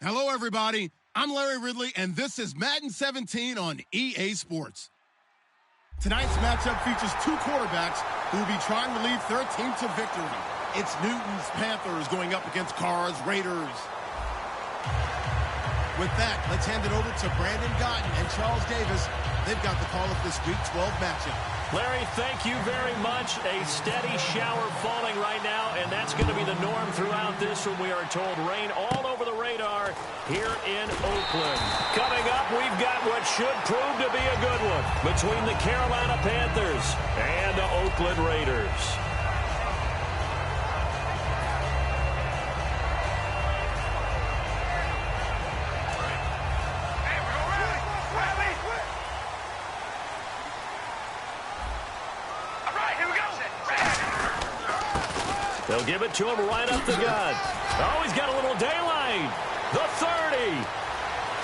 Hello, everybody. I'm Larry Ridley, and this is Madden 17 on EA Sports. Tonight's matchup features two quarterbacks who will be trying to lead their team to victory. It's Newton's Panthers going up against Carr's Raiders. With that, let's hand it over to Brandon Gotten and Charles Davis. They've got the call of this Week 12 matchup. Larry, thank you very much. A steady shower falling right now, and that's going to be the norm throughout this one. We are told rain all over the radar here in Oakland. Coming up, we've got what should prove to be a good one between the Carolina Panthers and the Oakland Raiders. They'll give it to him right up the gut. Oh, he's got a little daylight. The 30.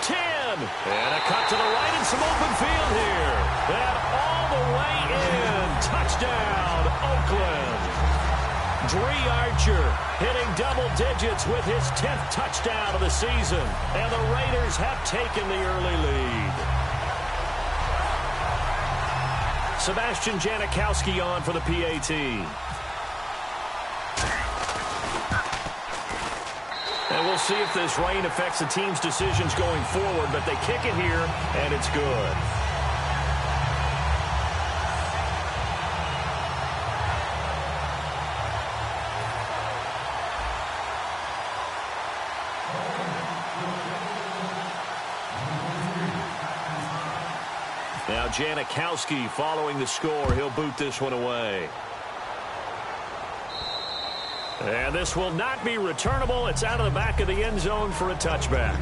10. And a cut to the right and some open field here. And all the way in. Touchdown, Oakland. Dree Archer hitting double digits with his 10th touchdown of the season. And the Raiders have taken the early lead. Sebastian Janikowski on for the PAT. And we'll see if this rain affects the team's decisions going forward, but they kick it here, and it's good. Now Janikowski following the score. He'll boot this one away. And this will not be returnable. It's out of the back of the end zone for a touchback.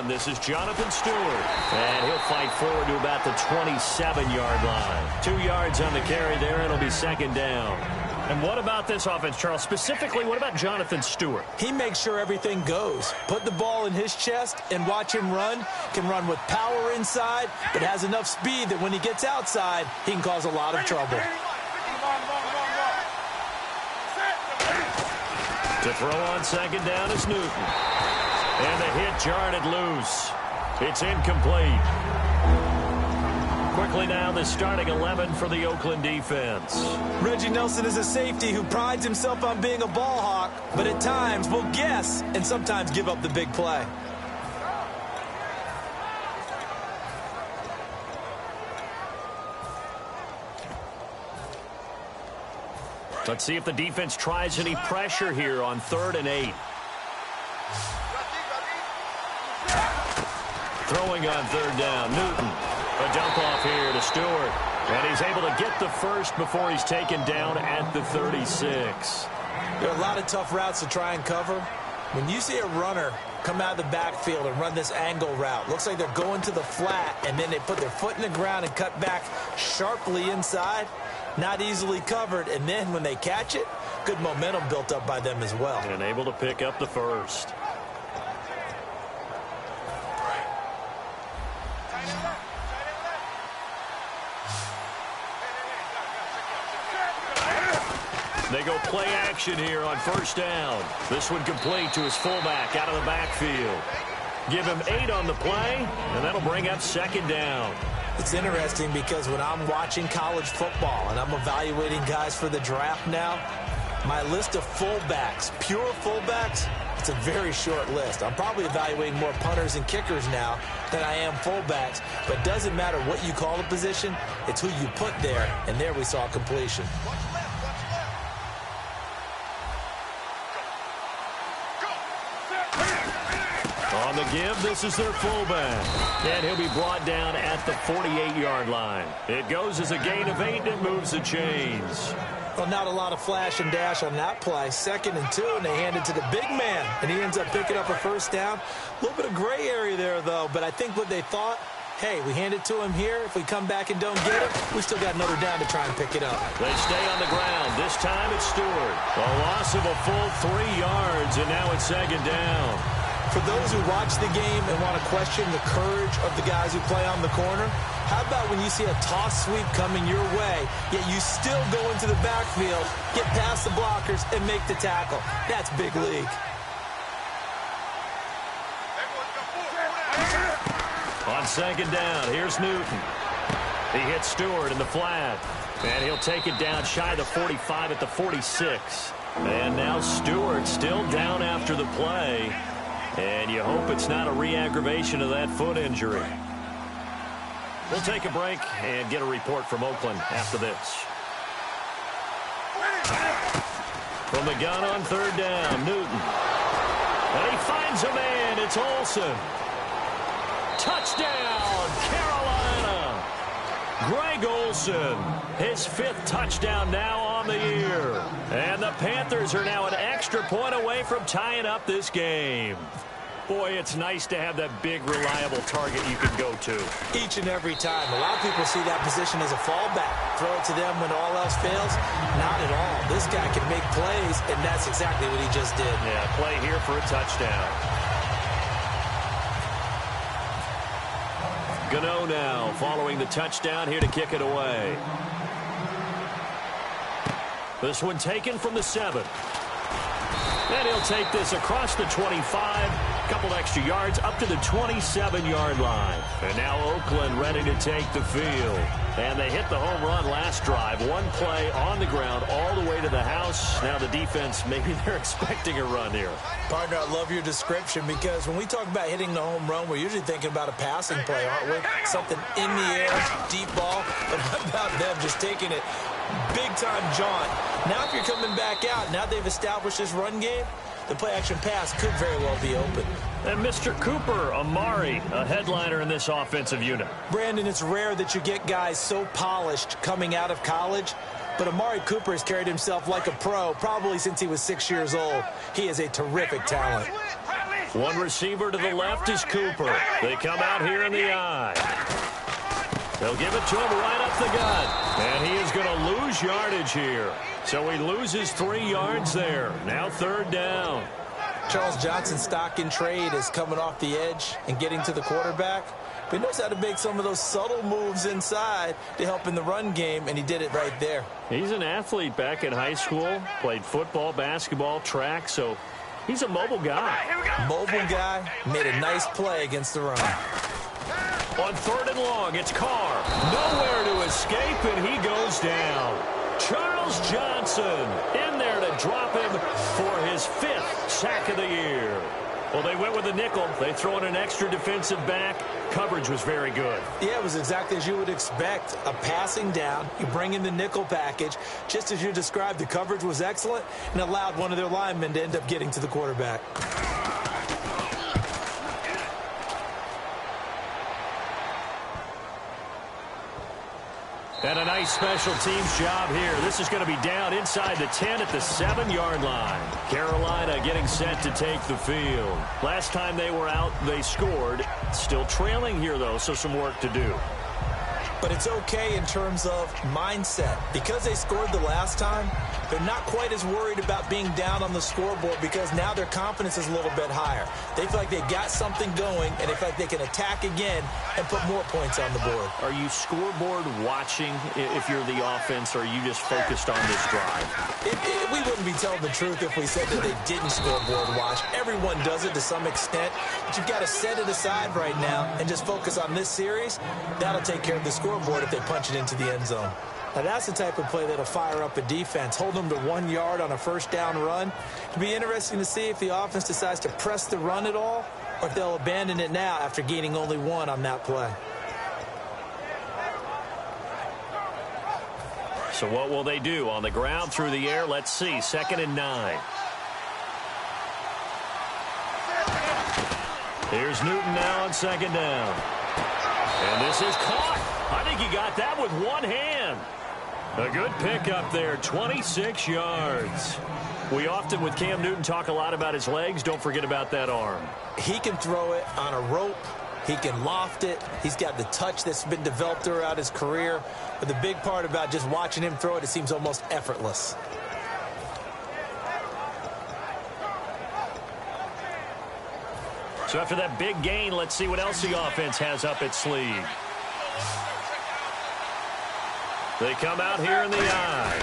This is Jonathan Stewart, and he'll fight forward to about the 27-yard line. 2 yards on the carry there, and it'll be second down. And what about this offense, Charles? Specifically, what about Jonathan Stewart? He makes sure everything goes. Put the ball in his chest and watch him run. Can run with power inside, but has enough speed that when he gets outside, he can cause a lot of trouble. To throw on second down is Newton. And the hit jarred it loose. It's incomplete. Quickly now, the starting 11 for the Oakland defense. Reggie Nelson is a safety who prides himself on being a ball hawk, but at times will guess and sometimes give up the big play. Let's see if the defense tries any pressure here on 3rd and 8. Throwing on 3rd down, Newton. A dump off here to Stewart. And he's able to get the first before he's taken down at the 36. There are a lot of tough routes to try and cover. When you see a runner come out of the backfield and run this angle route, looks like they're going to the flat, and then they put their foot in the ground and cut back sharply inside. Not easily covered, and then when they catch it, good momentum built up by them as well. And able to pick up the first. They go play action here on 1st down. This one complete to his fullback out of the backfield. Give him 8 on the play, and that'll bring up 2nd down. It's interesting because when I'm watching college football and I'm evaluating guys for the draft now, my list of fullbacks, pure fullbacks, it's a very short list. I'm probably evaluating more punters and kickers now than I am fullbacks, but it doesn't matter what you call the position, it's who you put there, and there we saw completion. On the give, this is their fullback. And he'll be brought down at the 48-yard line. It goes as a gain of 8 and moves the chains. Well, not a lot of flash and dash on that play. 2nd and 2, and they hand it to the big man, and he ends up picking up a first down. A little bit of gray area there, though, but I think what they thought, hey, we hand it to him here. If we come back and don't get it, we still got another down to try and pick it up. They stay on the ground. This time it's Stewart. A loss of a full 3 yards, and now it's 2nd down. For those who watch the game and want to question the courage of the guys who play on the corner, how about when you see a toss sweep coming your way, yet you still go into the backfield, get past the blockers, and make the tackle? That's big league. On 2nd down, here's Newton. He hits Stewart in the flat, and he'll take it down shy of the 45 at the 46. And now Stewart still down after the play, and you hope it's not a re-aggravation of that foot injury. We'll take a break and get a report from Oakland after this. From the gun on 3rd down, Newton. And he finds a man. It's Olsen. Touchdown, Carolina. Greg Olsen, his 5th touchdown now on the year. And the Panthers are now an extra point away from tying up this game. Boy, it's nice to have that big, reliable target you can go to. Each and every time. A lot of people see that position as a fallback. Throw it to them when all else fails. Not at all. This guy can make plays, and that's exactly what he just did. Yeah, play here for a touchdown. Gano now following the touchdown here to kick it away. This one taken from the 7. And he'll take this across the 25, couple extra yards up to the 27-yard line. And now Oakland ready to take the field. And they hit the home run last drive. One play on the ground all the way to the house. Now the defense, maybe they're expecting a run here. Partner, I love your description because when we talk about hitting the home run, we're usually thinking about a passing play, aren't we? Something in the air, deep ball. But how about them just taking it big-time jaunt? Now if you're coming back out, now they've established this run game, the play-action pass could very well be open. And Mr. Cooper, Amari, a headliner in this offensive unit. Brandon, it's rare that you get guys so polished coming out of college, but Amari Cooper has carried himself like a pro probably since he was 6 years old. He is a terrific talent. One receiver to the left is Cooper. They come out here in the eye. They'll give it to him right up the gut. And he is going to lose yardage here. So he loses 3 yards there. Now 3rd down. Charles Johnson's stock in trade is coming off the edge and getting to the quarterback. But he knows how to make some of those subtle moves inside to help in the run game, and he did it right there. He's an athlete back in high school, played football, basketball, track, so he's a mobile guy. Mobile guy, made a nice play against the run. On 3rd and long, it's Carr. Nowhere to escape, and he goes down. Charles Johnson in there to drop him for his 5th sack of the year. Well, they went with a nickel. They throw in an extra defensive back. Coverage was very good. Yeah, it was exactly as you would expect. A passing down. You bring in the nickel package. Just as you described, the coverage was excellent and allowed one of their linemen to end up getting to the quarterback. And a nice special teams job here. This is going to be down inside the 10 at the 7-yard line. Carolina getting set to take the field. Last time they were out, they scored. Still trailing here, though, so some work to do. But it's okay in terms of mindset. Because they scored the last time, they're not quite as worried about being down on the scoreboard because now their confidence is a little bit higher. They feel like they've got something going, and they feel like they can attack again and put more points on the board. Are you scoreboard watching if you're the offense, or are you just focused on this drive? We wouldn't be telling the truth if we said that they didn't scoreboard watch. Everyone does it to some extent, but you've got to set it aside right now and just focus on this series. That'll take care of the scoreboard if they punch it into the end zone. Now, that's the type of play that'll fire up a defense. Hold them to 1 yard on a 1st down run. It'll be interesting to see if the offense decides to press the run at all or if they'll abandon it now after gaining only 1 on that play. So what will they do? On the ground, through the air, let's see. 2nd and 9. Here's Newton now on 2nd down. And this is caught. I think he got that with one hand. A good pickup there, 26 yards. We often, with Cam Newton, talk a lot about his legs. Don't forget about that arm. He can throw it on a rope. He can loft it. He's got the touch that's been developed throughout his career. But the big part about just watching him throw it, it seems almost effortless. So after that big gain, let's see what else the offense has up its sleeve. They come out here in the eye.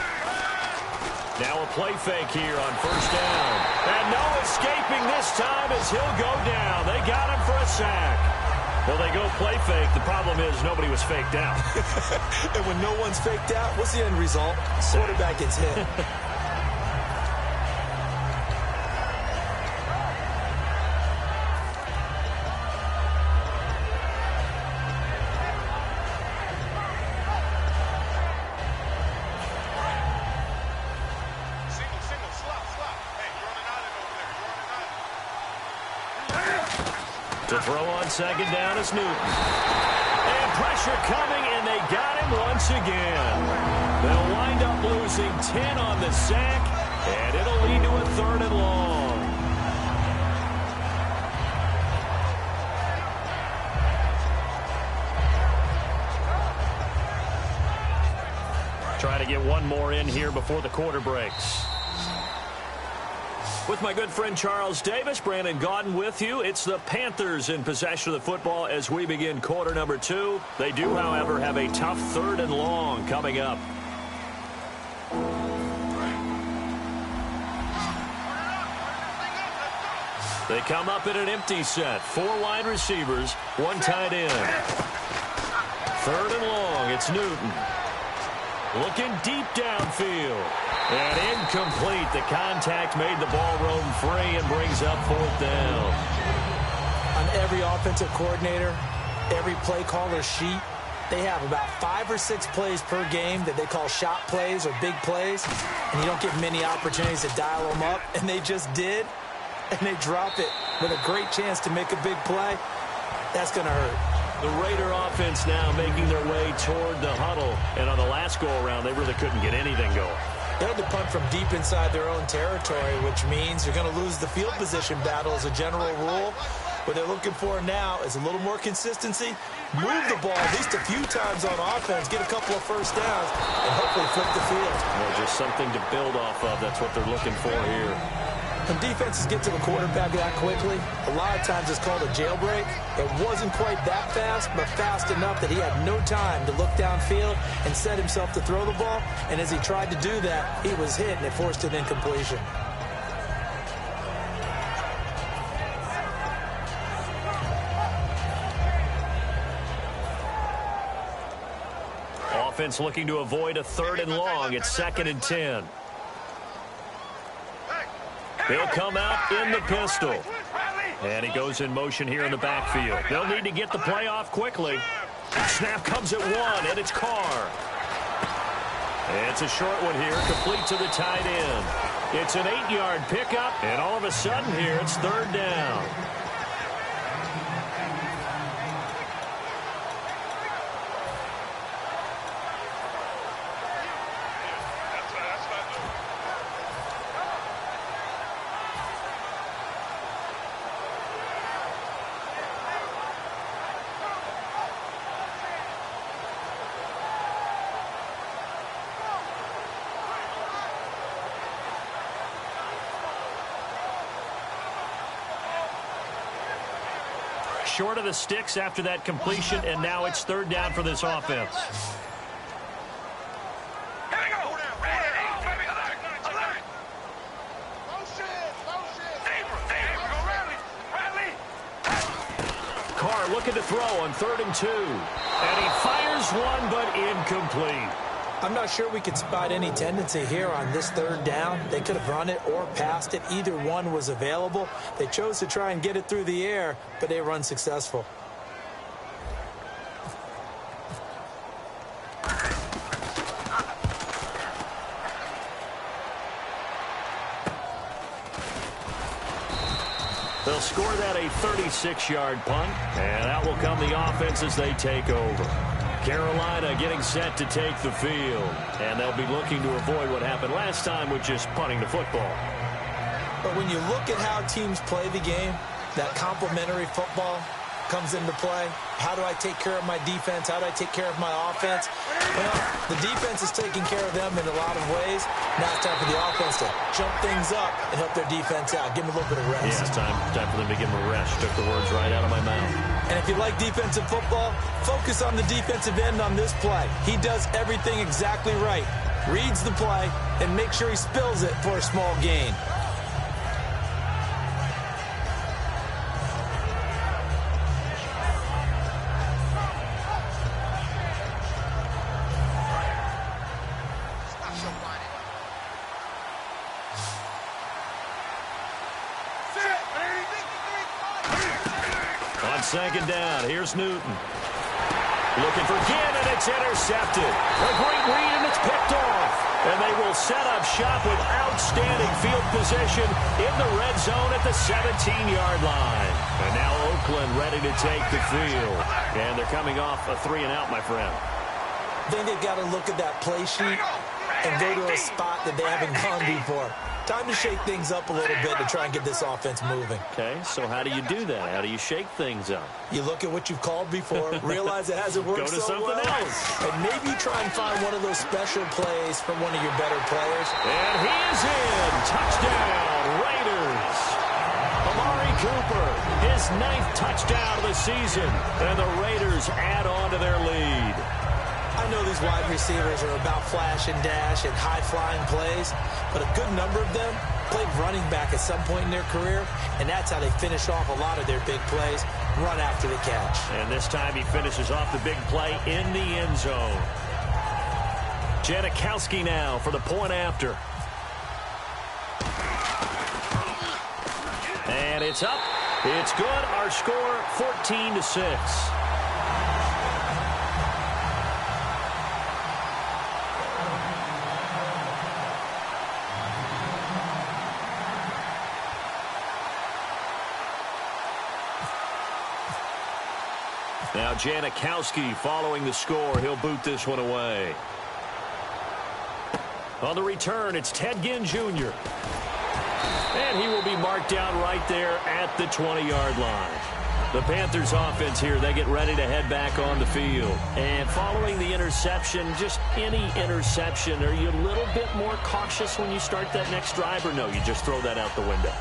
Now a play fake here on first down. And no escaping this time as he'll go down. They got him for a sack. Well, they go play fake. The problem is nobody was faked out. And when no one's faked out, what's the end result? Quarterback gets hit. To throw on second down is Newton. And pressure coming, and they got him once again. They'll wind up losing 10 on the sack, and it'll lead to a 3rd and long. Try to get one more in here before the quarter breaks. With my good friend Charles Davis, Brandon Gaudin with you. It's the Panthers in possession of the football as we begin quarter number 2. They do, however, have a tough 3rd and long coming up. They come up in an empty set. 4 wide receivers, 1 tight end. 3rd and long, it's Newton. Looking deep downfield. And incomplete. The contact made the ball roam free and brings up 4th down. On every offensive coordinator, every play caller sheet, they have about 5 or 6 plays per game that they call shot plays or big plays. And you don't get many opportunities to dial them up. And they just did. And they drop it with a great chance to make a big play. That's going to hurt. The Raider offense now making their way toward the huddle. And on the last go-around, they really couldn't get anything going. They had to punt from deep inside their own territory, which means you're going to lose the field position battle as a general rule. What they're looking for now is a little more consistency, move the ball at least a few times on offense, get a couple of first downs, and hopefully flip the field. Well, just something to build off of. That's what they're looking for here. When defenses get to the quarterback that quickly, a lot of times it's called a jailbreak. It wasn't quite that fast, but fast enough that he had no time to look downfield and set himself to throw the ball. And as he tried to do that, he was hit, and it forced an incompletion. Offense looking to avoid a 3rd and long. It's 2nd and 10. They'll come out in the pistol. And he goes in motion here in the backfield. They'll need to get the play off quickly. Snap comes at 1, and it's Carr. And it's a short one here, complete to the tight end. It's an 8-yard pickup, and all of a sudden here, it's 3rd down. Short of the sticks after that completion, and now it's 3rd down for this offense. Carr looking to throw on 3rd and 2. And he fires one, but incomplete. I'm not sure we could spot any tendency here on this 3rd down. They could have run it or passed it. Either one was available. They chose to try and get it through the air, but they were unsuccessful. They'll score that a 36-yard punt, and that will come the offense as they take over. Carolina getting set to take the field. And they'll be looking to avoid what happened last time, which is punting the football. But when you look at how teams play the game, that complementary football comes into play. How do I take care of my defense? How do I take care of my offense? Well, the defense is taking care of them in a lot of ways. Now it's time for the offense to jump things up and help their defense out. Give them a little bit of rest. Yeah, it's time for them to give them a rest. Took the words right out of my mouth. And if you like defensive football, focus on the defensive end on this play. He does everything exactly right. Reads the play and makes sure he spills it for a small gain. Second down. Here's Newton. Looking for Ginn, and it's intercepted. A great read, and it's picked off. And they will set up shop with outstanding field position in the red zone at the 17-yard line. And now Oakland ready to take the field. And they're coming off a 3-and-out, my friend. I think they've got to look at that play sheet and go to a spot that they haven't gone before. Time to shake things up a little bit to try and get this offense moving. Okay, so how do you do that? How do you shake things up? You look at what you've called before, realize it hasn't worked so well. Go to something else. And maybe try and find one of those special plays from one of your better players. And he is in. Touchdown, Raiders. Amari Cooper, his 9th touchdown of the season. And the Raiders add on to their lead. I know these wide receivers are about flash and dash and high-flying plays, but a good number of them played running back at some point in their career, and that's how they finish off a lot of their big plays, run after the catch. And this time he finishes off the big play in the end zone. Janikowski now for the point after. And it's up. It's good. Our score, 14-6. Now Janikowski following the score. He'll boot this one away. On the return, it's Ted Ginn Jr. And he will be marked down right there at the 20-yard line. The Panthers offense here, they get ready to head back on the field. And following the interception, just any interception, are you a little bit more cautious when you start that next drive, or no, you just throw that out the window?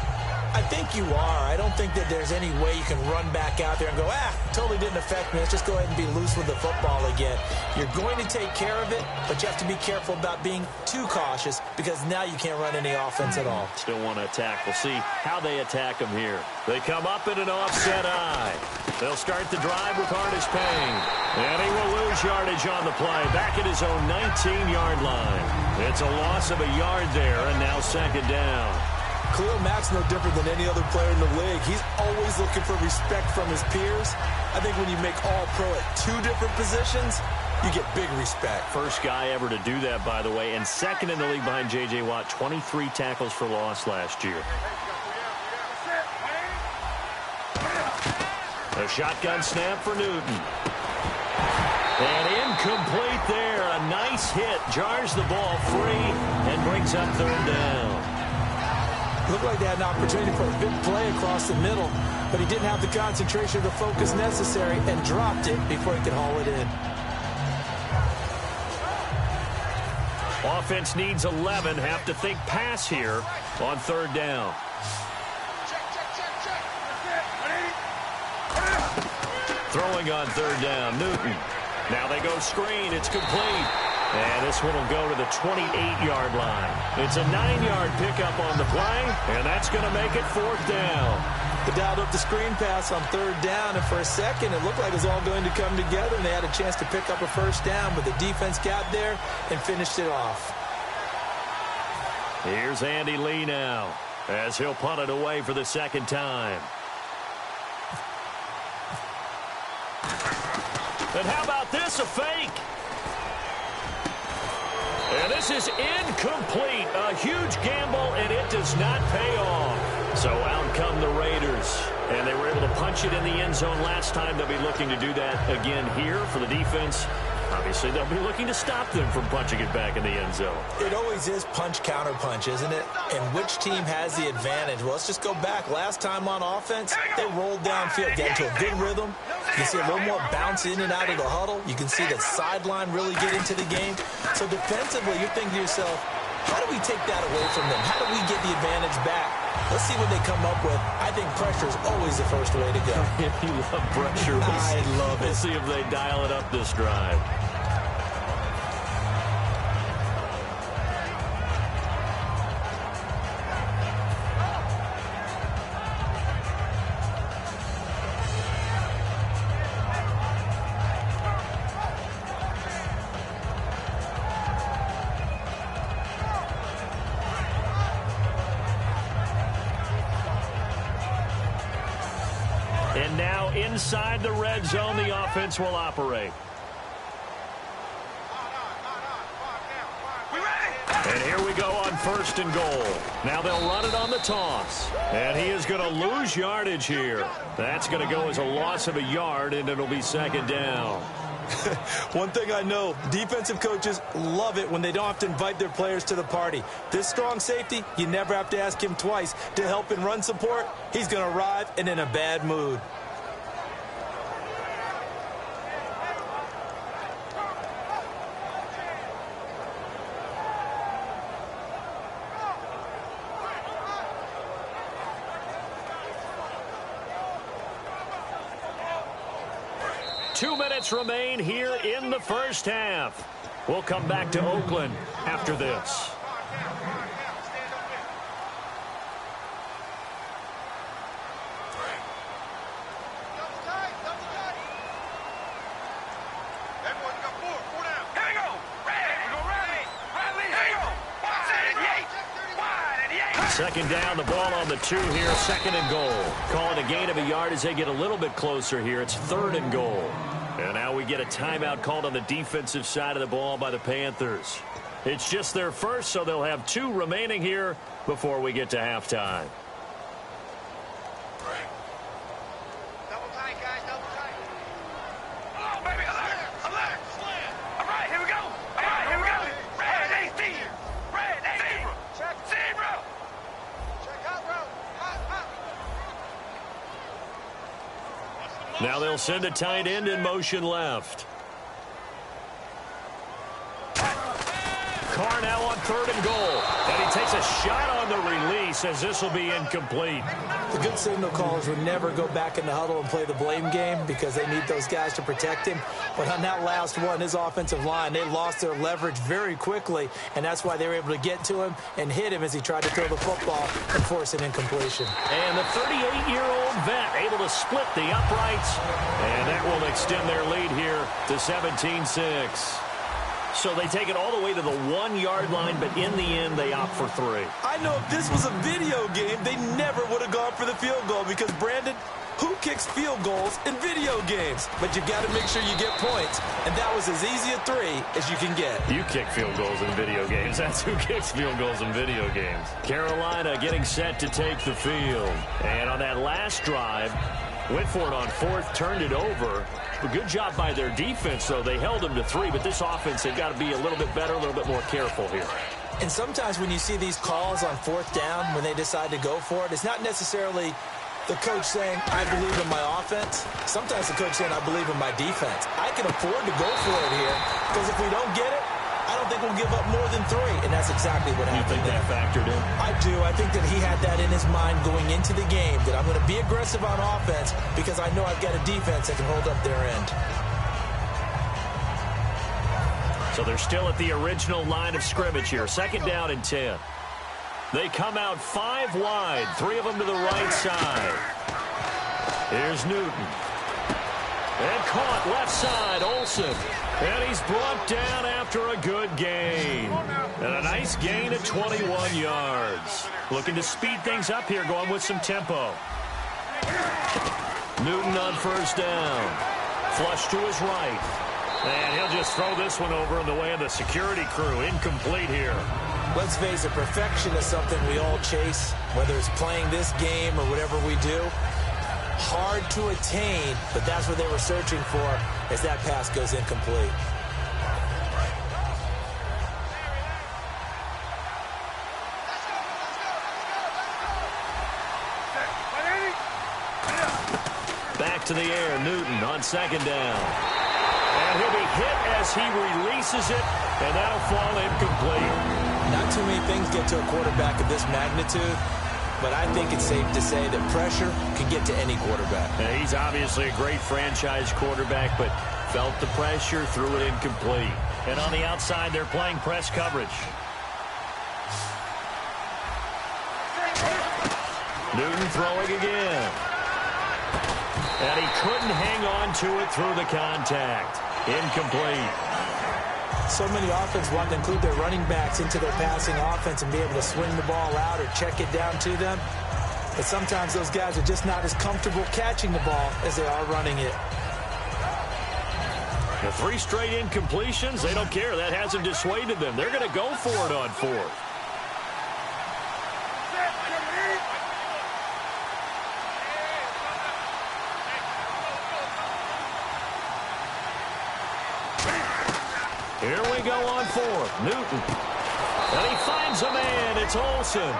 I think you are. I don't think that there's any way you can run back out there and go, totally didn't affect me. Let's just go ahead and be loose with the football again. You're going to take care of it, but you have to be careful about being too cautious because now you can't run any offense at all. Still want to attack. We'll see how they attack them here. They come up in an offset eye. They'll start the drive with Artis Payne. And he will lose yardage on the play back at his own 19-yard line. It's a loss of a yard there, and now second down. Khalil Mack's no different than any other player in the league. He's always looking for respect from his peers. I think when you make all-pro at 2 different positions, you get big respect. First guy ever to do that, by the way, and second in the league behind J.J. Watt, 23 tackles for loss last year. A shotgun snap for Newton. And incomplete there. A nice hit. Jars the ball free and brings up third down. Looked like they had an opportunity for a big play across the middle, but he didn't have the concentration or the focus necessary and dropped it before he could haul it in. Offense needs 11. Have to think pass here on third down. Throwing on third down, Newton. Now they go screen. It's complete. And this one will go to the 28-yard line. It's a 9-yard pickup on the play, and that's going to make it fourth down. They dialed up the screen pass on third down, and for a second it looked like it was all going to come together, and they had a chance to pick up a first down, but the defense got there and finished it off. Here's Andy Lee now, as he'll punt it away for the second time. And how about this, a fake? And this is incomplete. A huge gamble, and it does not pay off. So out come the Raiders. And they were able to punch it in the end zone last time. They'll be looking to do that again here for the defense. Obviously, they'll be looking to stop them from punching it back in the end zone. It always is punch-counter-punch, isn't it? And which team has the advantage? Well, let's just go back. Last time on offense, they rolled downfield, got into a good rhythm. You can see a little more bounce in and out of the huddle. You can see the sideline really get into the game. So defensively, you're thinking to yourself, how do we take that away from them? How do we get the advantage back? Let's see what they come up with. I think pressure is always the first way to go. You love pressure. I love it. We'll see if they dial it up this drive. And now inside the red zone, the offense will operate. And here we go on 1st and goal. Now they'll run it on the toss. And he is going to lose yardage here. That's going to go as a loss of a yard, and it'll be 2nd down. One thing I know, defensive coaches love it when they don't have to invite their players to the party. This strong safety, you never have to ask him twice to help in run support. He's going to arrive and in a bad mood. Two minutes remain here in the first half. We'll come back to Oakland after this. Second down, the ball on the 2 here, 2nd and goal. Call it a gain of a yard as they get a little bit closer here. It's 3rd and goal. And now we get a timeout called on the defensive side of the ball by the Panthers. It's just their first, so they'll have 2 remaining here before we get to halftime. Double tight, guys, double tight. Oh, baby, alert, alert. All right, here we go. All right, here we go. Red 18. Red 18. Check. Zebra. Check out, bro. Hot, hot. Now they'll send a tight end in motion left. Carr now on 3rd and goal. And he takes a shot on the release as this will be incomplete. The good signal callers would never go back in the huddle and play the blame game because they need those guys to protect him. But on that last one, his offensive line, they lost their leverage very quickly, and that's why they were able to get to him and hit him as he tried to throw the football and force an incompletion. And the 38-year-old vet able to split the uprights, and that will extend their lead here to 17-6. So they take it all the way to the 1-yard line, but in the end, they opt for 3. I know if this was a video game, they never would have gone for the field goal because, Brandon, who kicks field goals in video games? But you've got to make sure you get points, and that was as easy a 3 as you can get. You kick field goals in video games. That's who kicks field goals in video games. Carolina getting set to take the field. And on that last drive, went for it on 4th, turned it over. A good job by their defense, though. They held them to 3, but this offense, they've got to be a little bit better, a little bit more careful here. And sometimes when you see these calls on 4th down, when they decide to go for it, it's not necessarily the coach saying, I believe in my offense. Sometimes the coach saying, I believe in my defense. I can afford to go for it here because if we don't get it, I don't think we'll give up more than 3, and that's exactly what happened. You think that factored in? I do. I think that he had that in his mind going into the game, that I'm going to be aggressive on offense because I know I've got a defense that can hold up their end. So they're still at the original line of scrimmage here. 2nd down and 10. They come out 5 wide, 3 of them to the right side. Here's Newton. And caught left side, Olsen. And he's brought down after a good gain. And a nice gain of 21 yards. Looking to speed things up here, going with some tempo. Newton on 1st down. Flush to his right. And he'll just throw this one over in the way of the security crew. Incomplete here. Let's face it, perfection is something we all chase, whether it's playing this game or whatever we do. Hard to attain, but that's what they were searching for as that pass goes incomplete. to the air. Newton on second down. And he'll be hit as he releases it, and that'll fall incomplete. Not too many things get to a quarterback of this magnitude, but I think it's safe to say that pressure can get to any quarterback. And he's obviously a great franchise quarterback, but felt the pressure, threw it incomplete. And on the outside, they're playing press coverage. Newton throwing again. And he couldn't hang on to it through the contact. Incomplete. So many offenses want to include their running backs into their passing offense and be able to swing the ball out or check it down to them. But sometimes those guys are just not as comfortable catching the ball as they are running it. The 3 straight incompletions, they don't care. That hasn't dissuaded them. They're going to go for it on 4th. Here we go on 4th. Newton. And he finds a man. It's Olsen.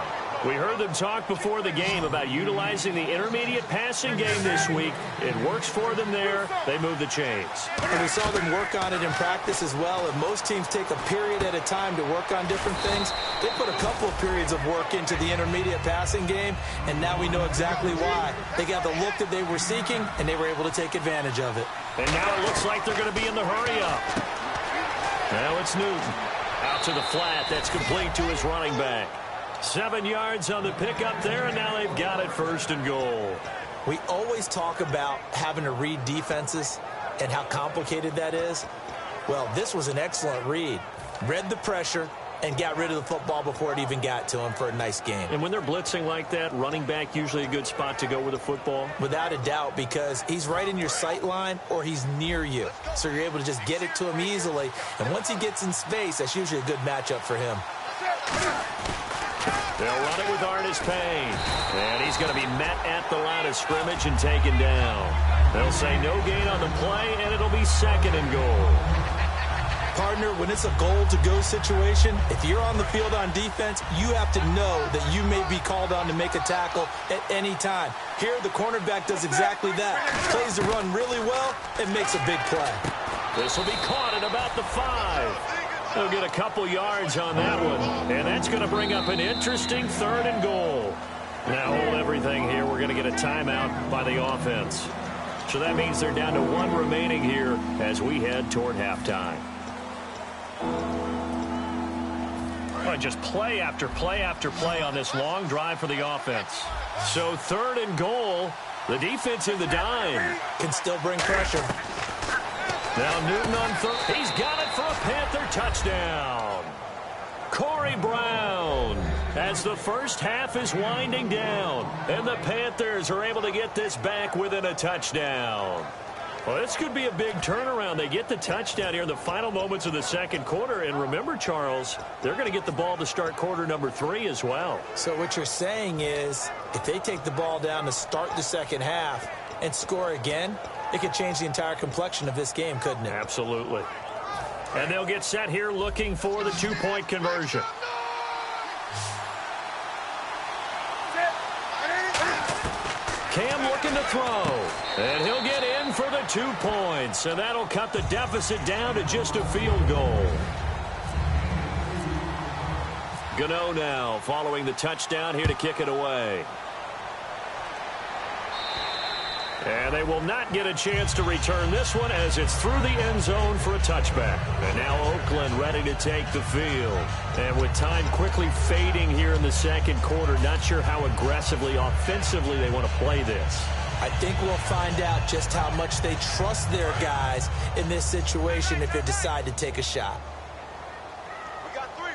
We heard them talk before the game about utilizing the intermediate passing game this week. It works for them there. They move the chains. And we saw them work on it in practice as well. And most teams take a period at a time to work on different things. They put a couple of periods of work into the intermediate passing game, and now we know exactly why. They got the look that they were seeking, and they were able to take advantage of it. And now it looks like they're going to be in the hurry-up. Now it's Newton. Out to the flat. That's complete to his running back. 7 yards on the pickup there, and now they've got it 1st and goal. We always talk about having to read defenses and how complicated that is. Well, this was an excellent read. Read the pressure and got rid of the football before it even got to him for a nice game. And when they're blitzing like that, running back usually a good spot to go with the football? Without a doubt, because he's right in your sight line or he's near you. So you're able to just get it to him easily. And once he gets in space, that's usually a good matchup for him. They'll run it with Artis Payne. And he's going to be met at the line of scrimmage and taken down. They'll say no gain on the play, and it'll be 2nd and goal. Partner, when it's a goal-to-go situation, if you're on the field on defense, you have to know that you may be called on to make a tackle at any time. Here, the cornerback does exactly that. Plays the run really well and makes a big play. This will be caught at about the 5. They'll get a couple yards on that one, and that's going to bring up an interesting 3rd and goal. Now hold everything here. We're going to get a timeout by the offense. So that means they're down to 1 remaining here as we head toward halftime. Well, just play after play after play on this long drive for the offense. So 3rd and goal, the defense in the dime. Can still bring pressure. Now Newton on 3rd. He's got it for a Panther touchdown. Corey Brown as the first half is winding down. And the Panthers are able to get this back within a touchdown. Well, this could be a big turnaround. They get the touchdown here in the final moments of the 2nd quarter. And remember, Charles, they're going to get the ball to start quarter number 3 as well. So what you're saying is if they take the ball down to start the 2nd half and score again, it could change the entire complexion of this game, couldn't it? Absolutely. And they'll get set here looking for the 2-point conversion. Cam looking to throw. And he'll get in for the 2 points. And that'll cut the deficit down to just a field goal. Gano now following the touchdown here to kick it away. And they will not get a chance to return this one as it's through the end zone for a touchback. And now Oakland ready to take the field. And with time quickly fading here in the 2nd quarter, not sure how aggressively, offensively they want to play this. I think we'll find out just how much they trust their guys in this situation if they decide to take a shot. We got 3,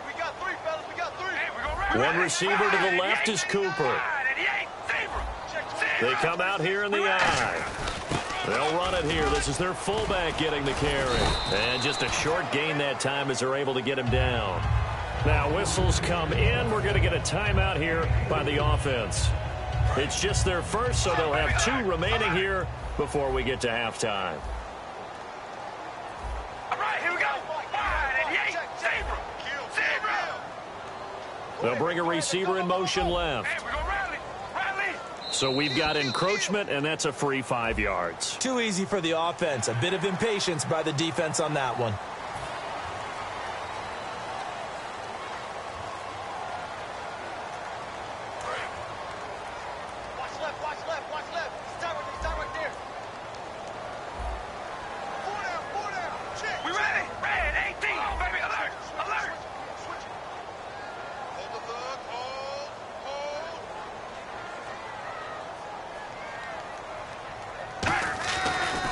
fellas, we got 3. Hey, we're gonna run. One receiver to the left is Cooper. They come out here in the eye. They'll run it here. This is their fullback getting the carry. And just a short gain that time as they're able to get him down. Now whistles come in. We're going to get a timeout here by the offense. It's just their first, so they'll have 2 remaining here before we get to halftime. All right, here we go. 5, 88, zebra. They'll bring a receiver in motion left. Hey, we're gonna rally. So we've got encroachment, and that's a free 5 yards. Too easy for the offense. A bit of impatience by the defense on that one.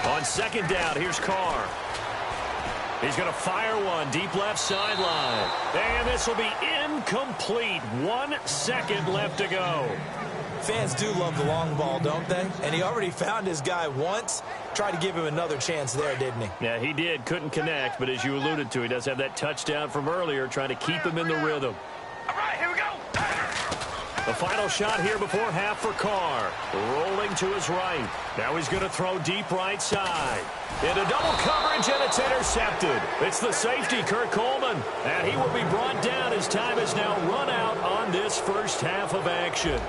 On second down, here's Carr. He's going to fire one deep left sideline. And this will be incomplete. 1 second left to go. Fans do love the long ball, don't they? And he already found his guy once. Tried to give him another chance there, didn't he? Yeah, he did. Couldn't connect, but as you alluded to, he does have that touchdown from earlier, trying to keep him in the rhythm. All right, here we go. The final shot here before half for Carr. Rolling to his right. Now he's going to throw deep right side. Into double coverage, and it's intercepted. It's the safety, Kurt Coleman. And he will be brought down as time is now run out on this first half of action.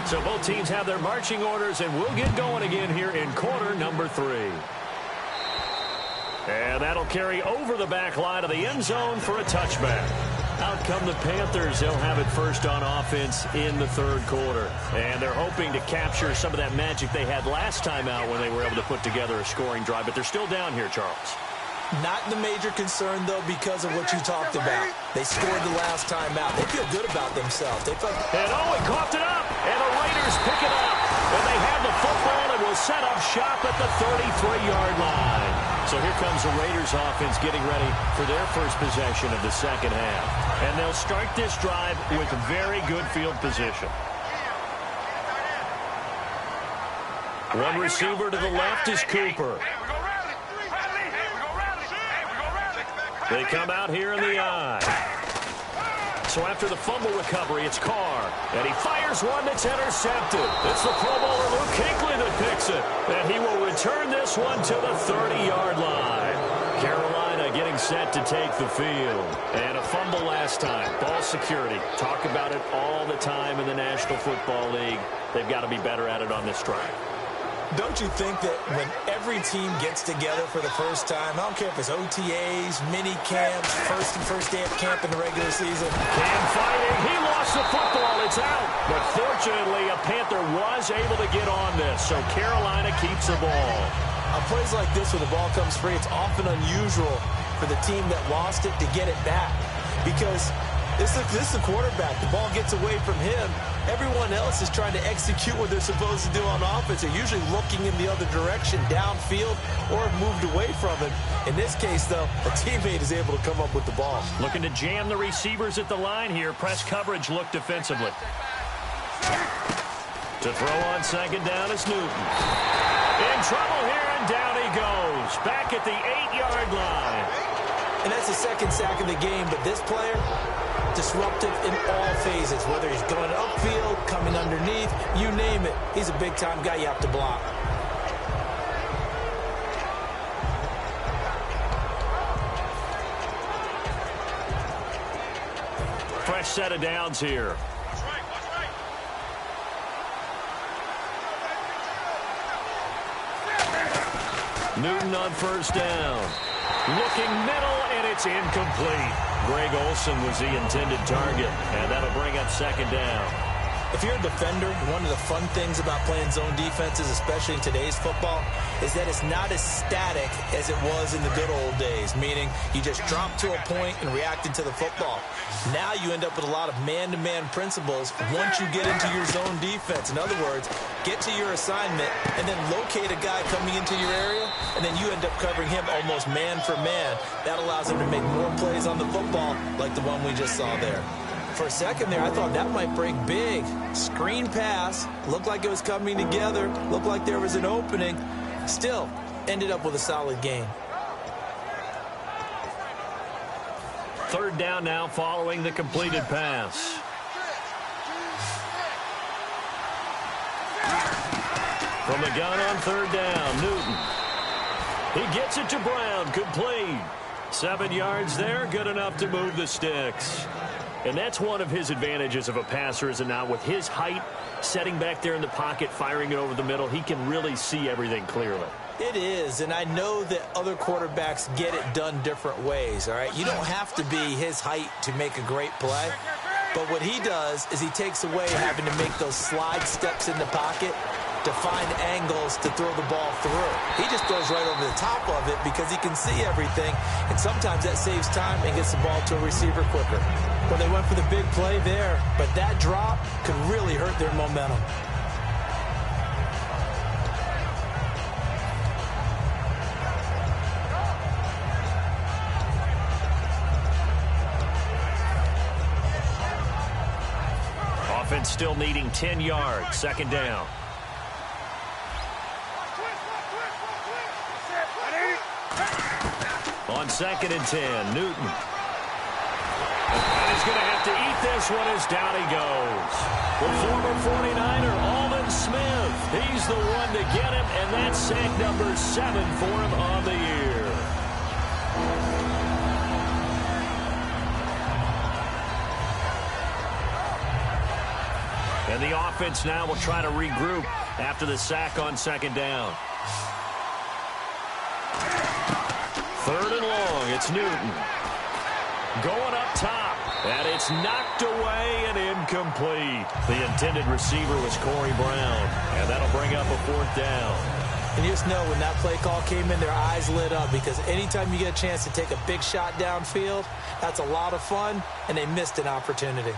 So both teams have their marching orders, and we'll get going again here in quarter number 3. And that'll carry over the back line of the end zone for a touchback. Out come the Panthers. They'll have it first on offense in the third quarter. And they're hoping to capture some of that magic they had last time out when they were able to put together a scoring drive. But they're still down here, Charles. Not the major concern, though, because of what you talked about. They scored the last time out. They feel good about themselves. They felt... And he coughed it up. And the Raiders pick it up. And they have the football and will set up shop at the 33-yard line. So here comes the Raiders offense getting ready for their first possession of the second half. And they'll start this drive with very good field position. One receiver to the left is Cooper. They come out here in the eye. So after the fumble recovery, it's Carr. And he fires one that's intercepted. It's the Pro Bowler Luke Kuechly that picks it. And he will return this one to the 30-yard line. Carolina getting set to take the field. And a fumble last time. Ball security. Talk about it all the time in the National Football League. They've got to be better at it on this drive. Don't you think that when every team gets together for the first time, I don't care if it's OTAs, mini camps, first day of camp in the regular season. Cam fighting. He lost the football. It's out. But fortunately, a Panther was able to get on this, so Carolina keeps the ball. On plays like this where the ball comes free, it's often unusual for the team that lost it to get it back. Because this is the quarterback. The ball gets away from him. Everyone else is trying to execute what they're supposed to do on offense. They're usually looking in the other direction, downfield, or moved away from it. In this case, though, a teammate is able to come up with the ball. Looking to jam the receivers at the line here. Press coverage look defensively. To throw on second down is Newton. In trouble here, and down he goes. Back at the 8-yard line. And that's the second sack of the game, but this player, disruptive in all phases, whether he's going upfield, coming underneath, you name it. He's a big-time guy you have to block. Fresh set of downs here. Newton on first down. Looking middle, and it's incomplete. Greg Olsen was the intended target, and that'll bring up second down. If you're a defender, one of the fun things about playing zone defenses, especially in today's football, is that it's not as static as it was in the good old days, meaning you just drop to a point and reacted to the football. Now you end up with a lot of man-to-man principles once you get into your zone defense. In other words, get to your assignment and then locate a guy coming into your area, and then you end up covering him almost man for man. That allows him to make more plays on the football like the one we just saw there. For a second there, I thought that might break big. Screen pass. Looked like it was coming together. Looked like there was an opening. Still, ended up with a solid game. Third down now following the completed pass. From the gun on third down, Newton. He gets it to Brown, complete. 7 yards there, good enough to move the sticks. And that's one of his advantages of a passer, is it not? With his height, setting back there in the pocket, firing it over the middle, he can really see everything clearly. It is, and I know that other quarterbacks get it done different ways, all right? You don't have to be his height to make a great play, but what he does is he takes away having to make those slide steps in the pocket to find angles to throw the ball through. He just throws right over the top of it because he can see everything, and sometimes that saves time and gets the ball to a receiver quicker. Well, they went for the big play there, but that drop could really hurt their momentum. Offense still needing 10 yards, second down. On 2nd and 10, Newton. And he's going to have to eat this one as down he goes. The former 49er, Aldon Smith. He's the one to get him, and that's sack number 7 for him on the year. And the offense now will try to regroup after the sack on 2nd down. 3rd and long, it's Newton. Going up top, and it's knocked away and incomplete. The intended receiver was Corey Brown, and that'll bring up a 4th down. And you just know when that play call came in, their eyes lit up, because anytime you get a chance to take a big shot downfield, that's a lot of fun, and they missed an opportunity.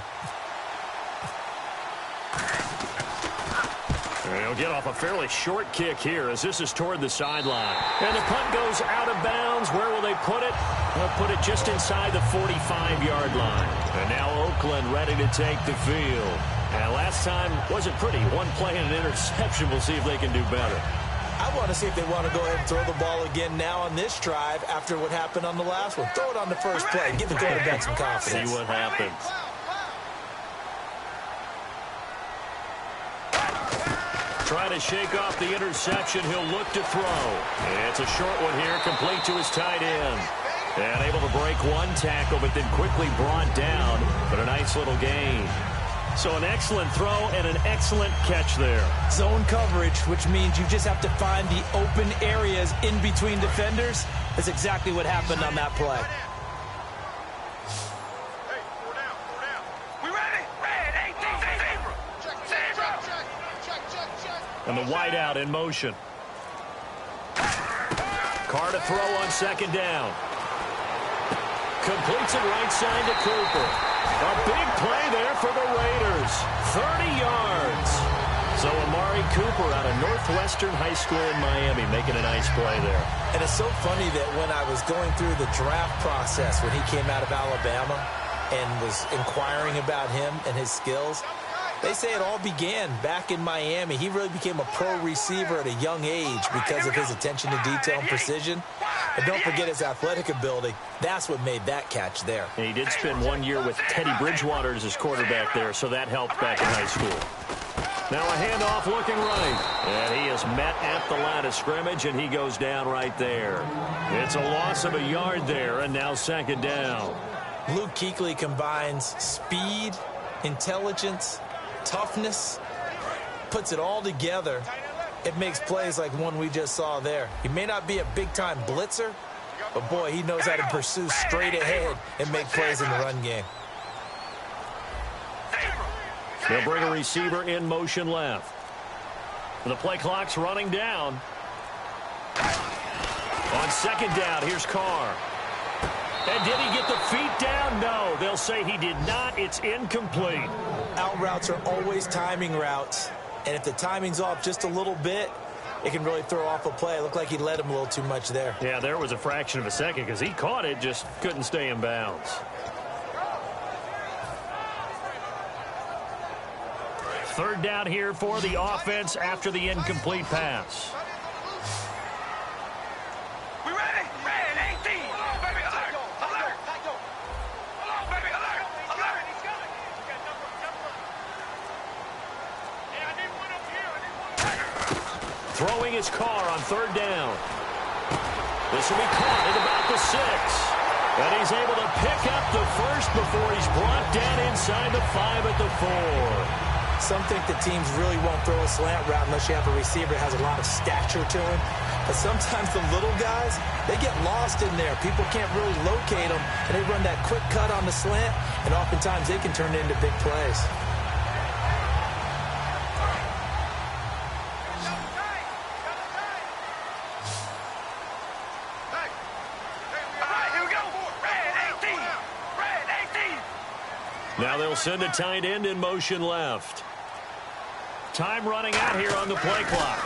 He'll get off a fairly short kick here as this is toward the sideline. And the punt goes out of bounds. Where will they put it? They'll put it just inside the 45-yard line. And now Oakland ready to take the field. And last time wasn't pretty. One play and an interception. We'll see if they can do better. I want to see if they want to go ahead and throw the ball again now on this drive after what happened on the last one. Throw it on the first play. Give the quarterback some confidence. See what happens. Trying to shake off the interception. He'll look to throw. It's a short one here, complete to his tight end. And able to break one tackle, but then quickly brought down. But a nice little gain. So an excellent throw and an excellent catch there. Zone coverage, which means you just have to find the open areas in between defenders. That's exactly what happened on that play. And the wideout in motion. Carr to throw on 2nd down. Completes it right side to Cooper. A big play there for the Raiders. 30 yards. So Amari Cooper out of Northwestern High School in Miami making a nice play there. And it's so funny that when I was going through the draft process when he came out of Alabama and was inquiring about him and his skills, they say it all began back in Miami. He really became a pro receiver at a young age because of his attention to detail and precision. And don't forget his athletic ability. That's what made that catch there. And he did spend 1 year with Teddy Bridgewater as his quarterback there, so that helped back in high school. Now a handoff looking right. And he is met at the line of scrimmage, and he goes down right there. It's a loss of a yard there, and now 2nd down. Luke Kuechly combines speed, intelligence, toughness, puts it all together. It makes plays like one we just saw there. He may not be a big-time blitzer, but boy, he knows how to pursue straight ahead and make plays in the run game. They'll bring a receiver in motion left. The play clock's running down. On 2nd down, here's Carr. And did he get the feet down? No, they'll say he did not. It's incomplete. Out routes are always timing routes. And if the timing's off just a little bit, it can really throw off a play. It looked like he led him a little too much there. Yeah, there was a fraction of a second because he caught it, just couldn't stay in bounds. 3rd down here for the offense after the incomplete pass. We ready? Ready, 18. Baby, alert. Alert. Hello, baby, alert. Alert. Yeah, I need one up here. Throwing his Carr on 3rd down. This will be caught at about the 6. And he's able to pick up the first before he's brought down inside the 5 at the 4. Some think that teams really won't throw a slant route unless you have a receiver that has a lot of stature to him. But sometimes the little guys, they get lost in there. People can't really locate them, and they run that quick cut on the slant, and oftentimes they can turn it into big plays. Now they'll send a tight end in motion left. Time running out here on the play clock.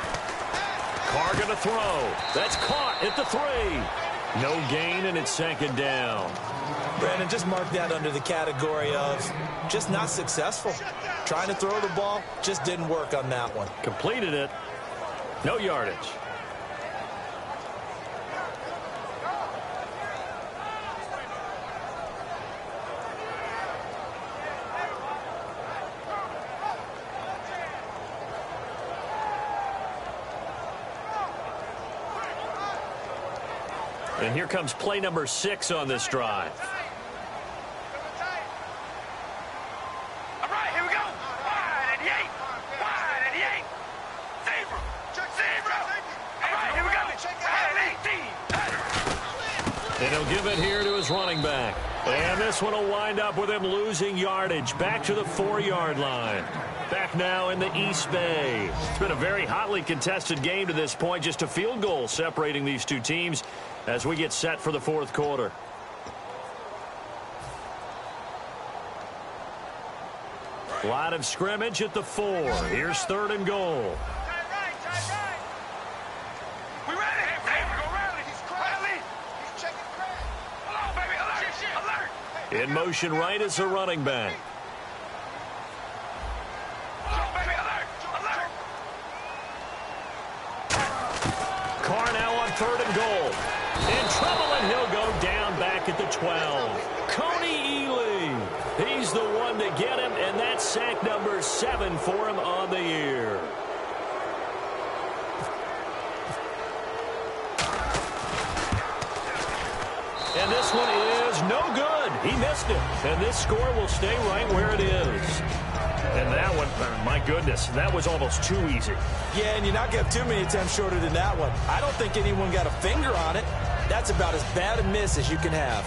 Carr going to throw. That's caught at the 3. No gain, and it's second down. Brandon, just mark that under the category of just not successful. Trying to throw the ball, just didn't work on that one. Completed it. No yardage. And here comes play number 6 on this drive. All right, here we go. Wide at the 8. Wide at the 8. Zebra. Zebra. All right, here we go. Wide at 18. And he'll give it here to his running back. And this one will wind up with him losing yardage back to the 4-yard line. Back now in the East Bay. It's been a very hotly contested game to this point. Just a field goal separating these two teams as we get set for the 4th quarter. Line of scrimmage at the 4. Here's 3rd and goal. We ready? Hey, we go rally. He's rally. He's checking crack. Hold on, baby. Alert. Alert. In motion right is the running back. Carr now on 3rd and goal. In trouble, and he'll go down back at the 12. Coney Ely. He's the one to get him, and that's sack number 7 for him on the year. And this one is no good. He missed it, and this score will stay right where it is. And that one, my goodness, that was almost too easy. Yeah, and you're not going to have too many attempts shorter than that one. I don't think anyone got a finger on it. That's about as bad a miss as you can have.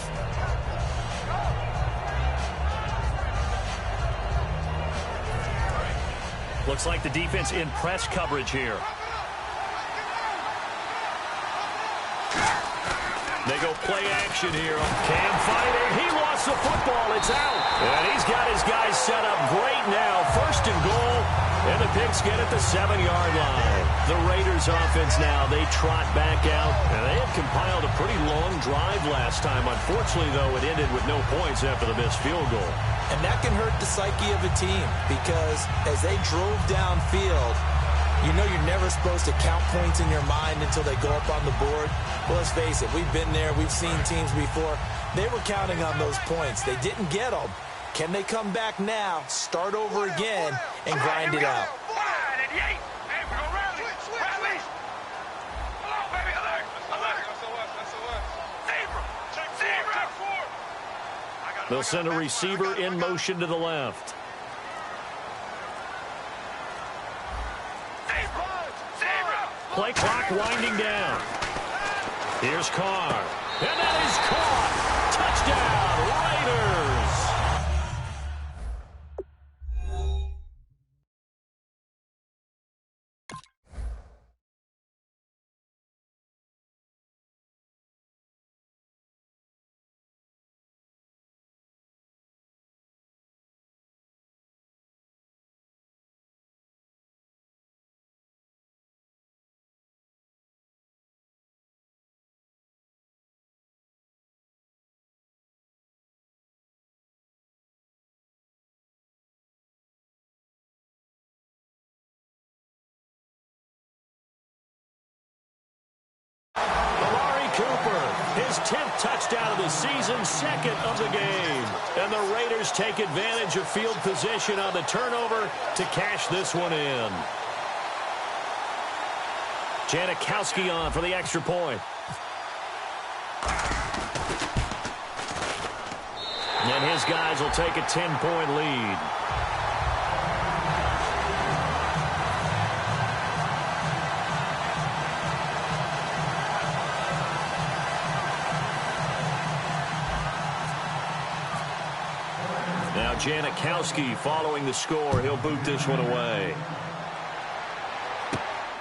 Looks like the defense in press coverage here. They go play action here. Cam fighting. He lost the football. It's out. And he's got his guys set up great now. 1st and goal. And the Pigskin at the 7-yard line. The Raiders offense now, they trot back out. And they had compiled a pretty long drive last time. Unfortunately, though, it ended with no points after the missed field goal. And that can hurt the psyche of a team because as they drove downfield, you know you're never supposed to count points in your mind until they go up on the board. Well, let's face it, we've been there. We've seen teams before. They were counting on those points. They didn't get them. Can they come back now, start over again, and grind it out? They'll send a receiver in motion to the left. Play clock winding down. Here's Carr. And that is caught. Touchdown, Raiders. His 10th touchdown of the season, 2nd of the game. And the Raiders take advantage of field position on the turnover to cash this one in. Janikowski on for the extra point. And his guys will take a 10-point lead. Now Janikowski following the score. He'll boot this one away.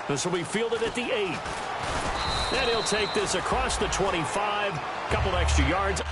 This will be fielded at the 8. And he'll take this across the 25. Couple extra yards.